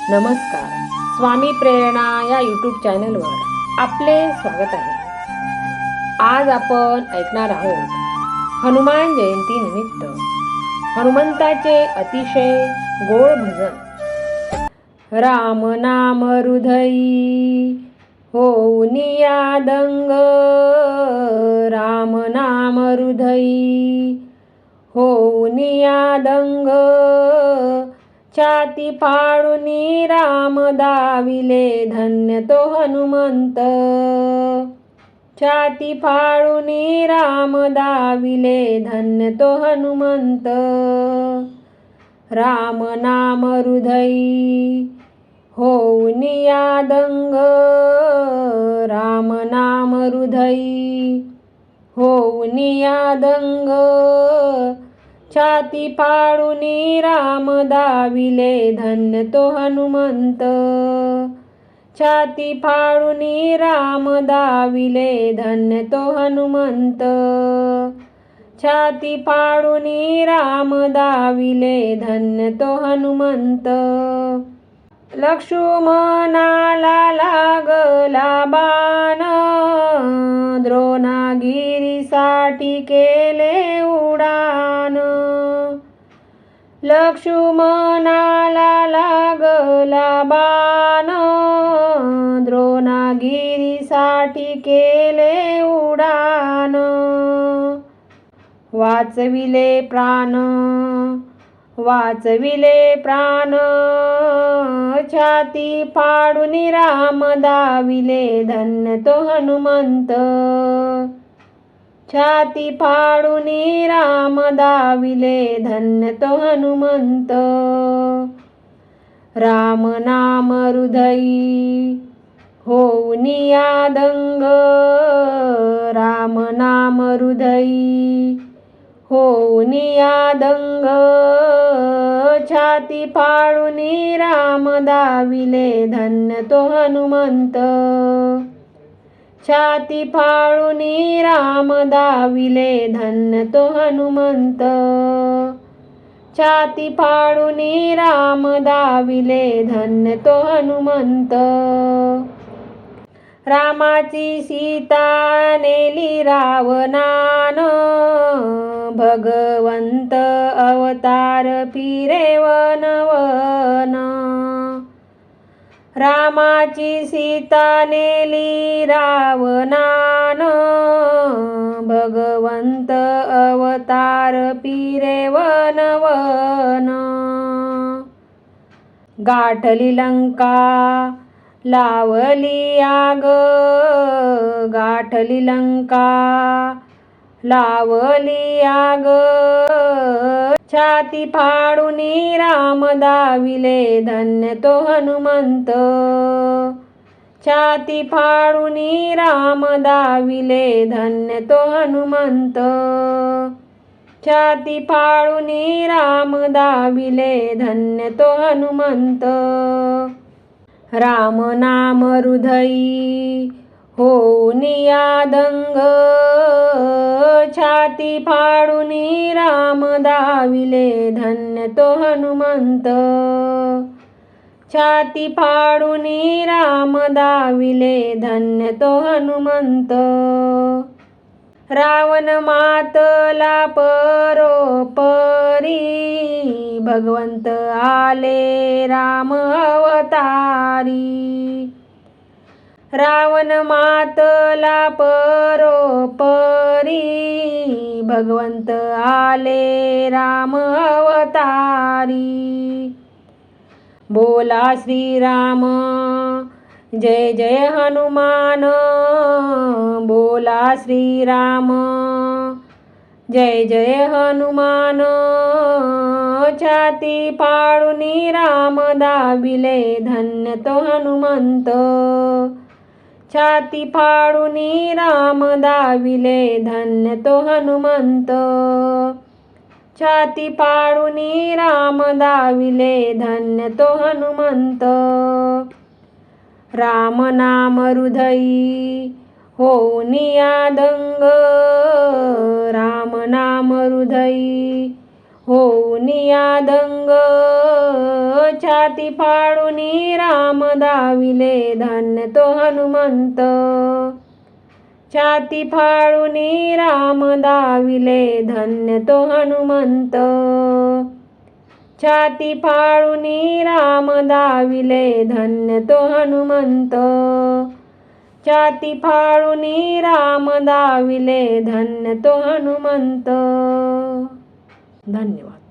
नमस्कार. स्वामी प्रेरणा या यूट्यूब चॅनलवर आपले स्वागत आहे. आज आपण ऐकणार आहोत हनुमान जयंती निमित्त हनुमंताचे अतिशय गोड भजन. राम नाम हृदयी होऊनिया दंग, राम नाम हृदयी होऊनिया दंग, छाती फाडूनी राम दाविले धन्य तो हनुमंत, छाती फाडूनी राम दाविले धन्य तो हनुमंत. राम नाम हृदयी होऊनिया दंग, राम नाम हृदयी होऊनिया दंग, छाती फाडूनी राम दाविले धन्य तो हनुमंत, छाती फाडूनी राम दाविले धन्य तो हनुमंत, छाती फाडूनी राम दाविले धन्य तो हनुमंत. लक्ष्मणाला लागला बाण, द्रोणागिरीसाठी केले उडान. लक्ष्मणाला लागला बाण, द्रोणागिरीसाठी केले उडान. वाचविले प्राण वाचविले प्राण, छाती फाडूनी राम दाविले धन्य तो हनुमंत, छाती फाडूनी राम दाविले धन्य तो हनुमंत. राम नाम हृदयी होऊनिया दंग, राम नाम हृदयी होऊनिया दंग, छाती फाडूनी राम दाविले धन्य तो हनुमंत, छाती फाडूनी राम दाविले धन्य तो हनुमंत, छाती फाडूनी राम दाविले धन्य तो हनुमंत. रामाची सीता नेली रावणान, भगवंत अवतार फिरे वन वन. रामाची सीता नेली रावणान, भगवंत अवतार फिरे वन वन. गाठली लंका लावली आग, गाठली लंका लावली आग, छाती फाडूनी राम दाविले धन्य तो हनुमंत, छाती फाडूनी राम दाविले धन्य तो हनुमंत, छाती फाडूनी राम दाविले धन्य तो हनुमंत. राम नाम हृदयी होऊनिया दंग, छाती फाडूनी राम दाविले धन्य तो हनुमंत, छाती फाडूनी राम दाविले धन्य तो हनुमंत. रावण मातला परोपरी, भगवंत आले राम अवतारी. रावण मातला परोपरी, भगवंत आले राम अवतारी. बोला श्रीराम जय जय हनुमान, बोला श्रीराम जय जय हनुमान. छाती फाडूनी राम दाविले धन्य तो हनुमंत, छाती फाडूनी राम दाविले धन्य तो हनुमंत, छाती फाडूनी राम दाविले धन्य तो हनुमंत. राम नाम हृदयी होऊनिया दंग, राम नाम हृदयी होऊन यादंग छाती फाडून राम दाविले धन्य तो हनुमंत छाती फाडून राम दाविले धन्य तो हनुमंत छाती फाडून राम दाविले धन्य तो हनुमंत छाती फाडून राम दाविले धन्य तो हनुमंत. धन्यवाद.